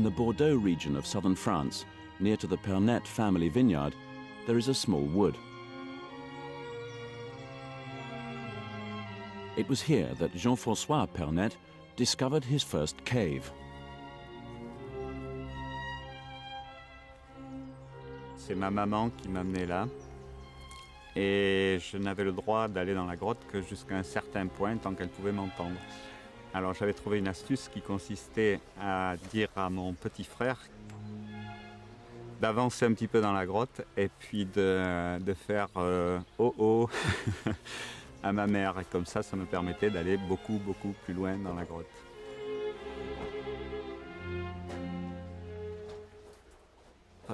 the Bordeaux region of southern France, near to the Pernet family vineyard, there is a small wood. It was here that Jean-François Pernet discovered his first cave. C'est ma maman qui m'a amené là. Et je n'avais le droit d'aller dans la grotte que jusqu'à un certain point, tant qu'elle pouvait m'entendre. Alors j'avais trouvé une astuce qui consistait à dire à mon petit frère d'avancer un petit peu dans la grotte et puis de faire oh oh à ma mère. Et comme ça me permettait d'aller beaucoup plus loin dans la grotte.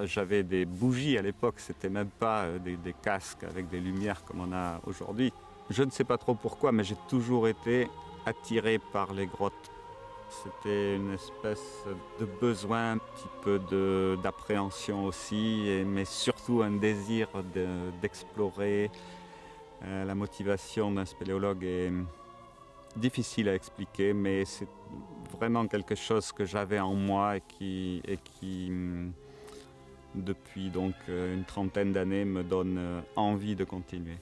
J'avais des bougies à l'époque, c'était même pas des casques avec des lumières comme on a aujourd'hui. Je ne sais pas trop pourquoi, mais j'ai toujours été attiré par les grottes. C'était une espèce de besoin, un petit peu d'appréhension aussi, mais surtout un désir d'explorer. La motivation d'un spéléologue est difficile à expliquer, mais c'est vraiment quelque chose que j'avais en moi et qui depuis donc une trentaine d'années, me donne envie de continuer.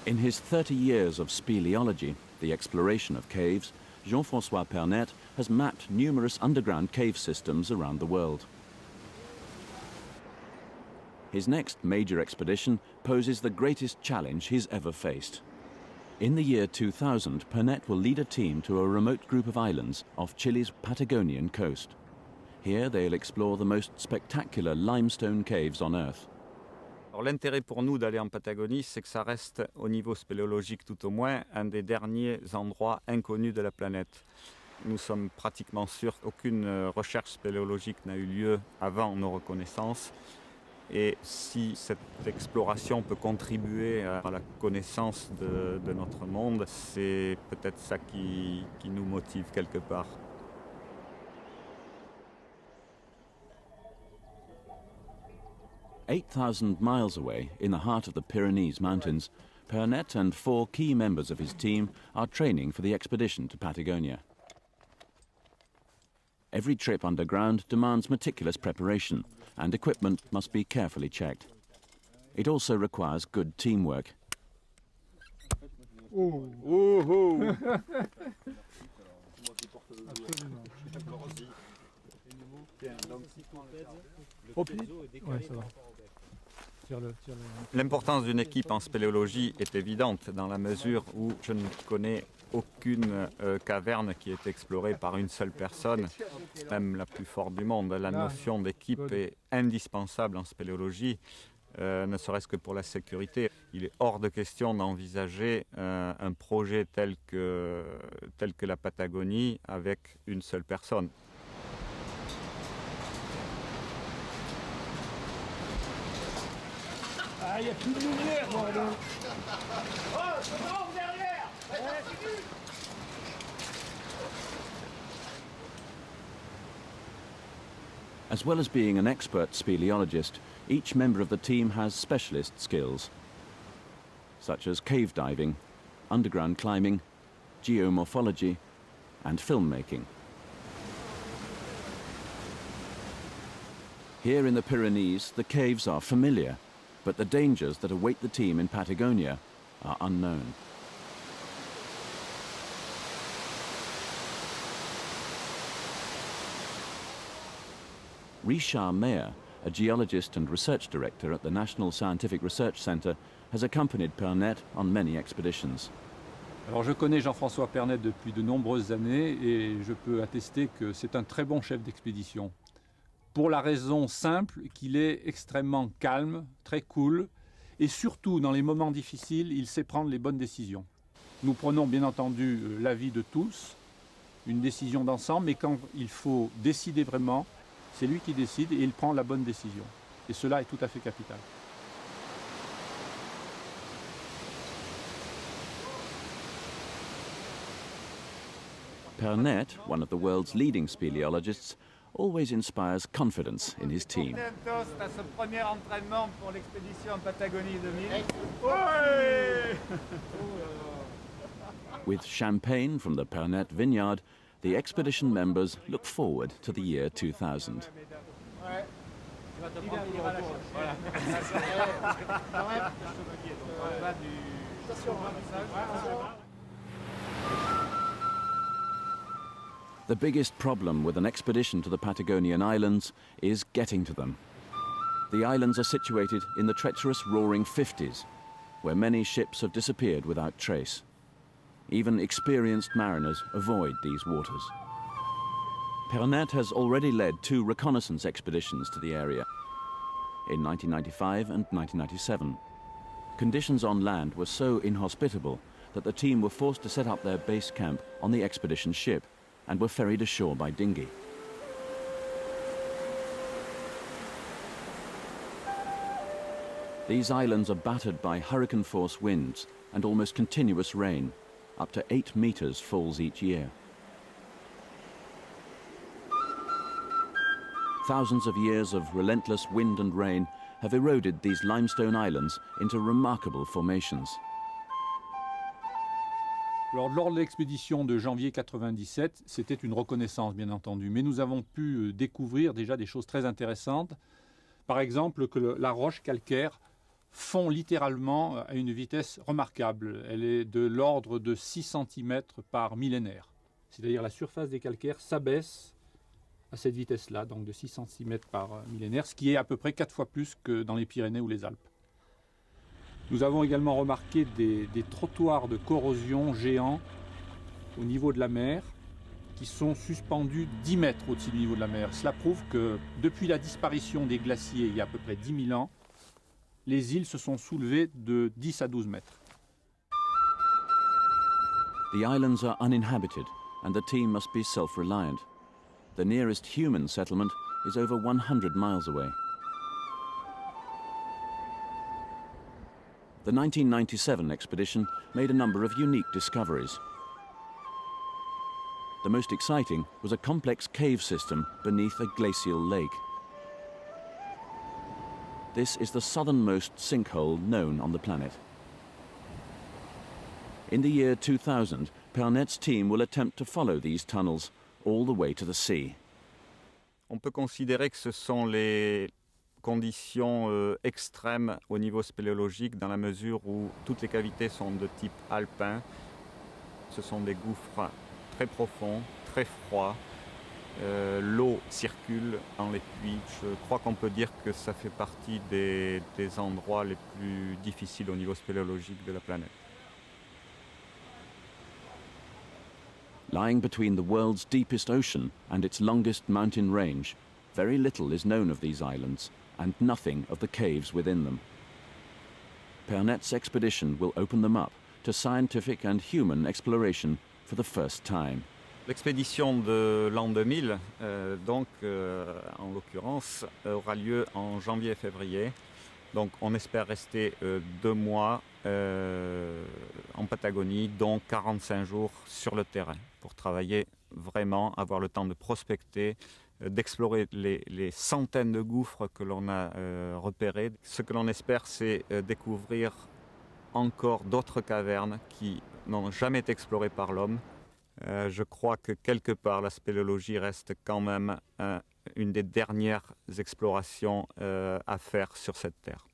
In his 30 years of speleology, the exploration of caves, Jean-François Pernet has mapped numerous underground cave systems around the world. His next major expedition poses the greatest challenge he's ever faced. In the year 2000, Pernet will lead a team to a remote group of islands off Chile's Patagonian coast. Here they'll explore the most spectacular limestone caves on Earth. Alors, l'intérêt pour nous d'aller en Patagonie, c'est que ça reste, au niveau spéléologique tout au moins, un des derniers endroits inconnus de la planète. Nous sommes pratiquement sûrs qu'aucune recherche spéléologique n'a eu lieu avant nos reconnaissances. Et si cette exploration peut contribuer à la connaissance de notre monde, c'est peut-être ça qui nous motive quelque part. 8,000 miles away, in the heart of the Pyrenees Mountains, Pernet and 4 key members of his team are training for the expedition to Patagonia. Every trip underground demands meticulous preparation, and equipment must be carefully checked. It also requires good teamwork. L'importance d'une équipe en spéléologie est évidente dans la mesure où je ne connais aucune caverne qui est explorée par une seule personne, même la plus forte du monde. La notion d'équipe est indispensable en spéléologie, ne serait-ce que pour la sécurité. Il est hors de question d'envisager un projet tel que la Patagonie avec une seule personne. Ah, il n'y a plus de lumière, bordel. Oh, c'est bon, derrière. As well as being an expert speleologist, each member of the team has specialist skills, such as cave diving, underground climbing, geomorphology, and filmmaking. Here in the Pyrenees, the caves are familiar, but the dangers that await the team in Patagonia are unknown. Richard Meyer, a geologist and research director at the National Scientific Research Centre, has accompanied Pernet on many expeditions. Alors je connais Jean-François Pernet depuis de nombreuses années et je peux attester que c'est un très bon chef d'expédition. Pour la raison simple qu'il est extrêmement calme, très cool, et surtout dans les moments difficiles, il sait prendre les bonnes décisions. Nous prenons bien entendu l'avis de tous, une décision d'ensemble, mais quand il faut décider vraiment, c'est lui qui décide et il prend la bonne décision. Et cela est tout à fait capital. Pernet, one of the world's leading speleologists, always inspires confidence in his team. À ce premier entraînement pour l'expédition en Patagonie 2000. With champagne from the Pernet vineyard the expedition members look forward to the year 2000. The biggest problem with an expedition to the Patagonian Islands is getting to them. The islands are situated in the treacherous Roaring Fifties, where many ships have disappeared without trace. Even experienced mariners avoid these waters. Pernet has already led 2 reconnaissance expeditions to the area, in 1995 and 1997. Conditions on land were so inhospitable that the team were forced to set up their base camp on the expedition ship and were ferried ashore by dinghy. These islands are battered by hurricane-force winds and almost continuous rain. Up to 8 meters falls each year. Thousands of years of relentless wind and rain have eroded these limestone islands into remarkable formations. Alors, lors de l'expédition de janvier 97, c'était une reconnaissance bien entendu, mais nous avons pu découvrir déjà des choses très intéressantes. Par exemple, que la roche calcaire fond littéralement à une vitesse remarquable. Elle est de l'ordre de 6 cm par millénaire. C'est-à-dire la surface des calcaires s'abaisse à cette vitesse-là, donc de 6 cm par millénaire, ce qui est à peu près 4 fois plus que dans les Pyrénées ou les Alpes. Nous avons également remarqué des trottoirs de corrosion géants au niveau de la mer qui sont suspendus 10 mètres au-dessus du niveau de la mer. Cela prouve que depuis la disparition des glaciers il y a à peu près 10 000 ans, les îles se sont soulevées de 10 à 12 mètres. The islands are uninhabited and the team must be self-reliant. The nearest human settlement is over 100 miles away. The 1997 expedition made a number of unique discoveries. The most exciting was a complex cave system beneath a glacial lake. This is the southernmost sinkhole known on the planet. In the year 2000, Pernet's team will attempt to follow these tunnels all the way to the sea. On peut considérer que ce sont les conditions extrêmes au niveau spéléologique dans la mesure où toutes les cavités sont de type alpin. Ce sont des gouffres très profonds, très froids. L'eau circule dans les puits. Je crois qu'on peut dire que ça fait partie des endroits les plus difficiles au niveau spéléologique de la planète. Lying between the world's deepest ocean and its longest mountain range, very little is known of these islands and nothing of the caves within them. Pernet's expedition will open them up to scientific and human exploration for the first time. L'expédition de l'an 2000, en l'occurrence, aura lieu en janvier-février. Donc on espère rester 2 mois en Patagonie, dont 45 jours sur le terrain, pour travailler vraiment, avoir le temps de prospecter, d'explorer les centaines de gouffres que l'on a repérés. Ce que l'on espère, c'est découvrir encore d'autres cavernes qui n'ont jamais été explorées par l'homme. Je crois que quelque part, la spéléologie reste quand même une des dernières explorations à faire sur cette terre.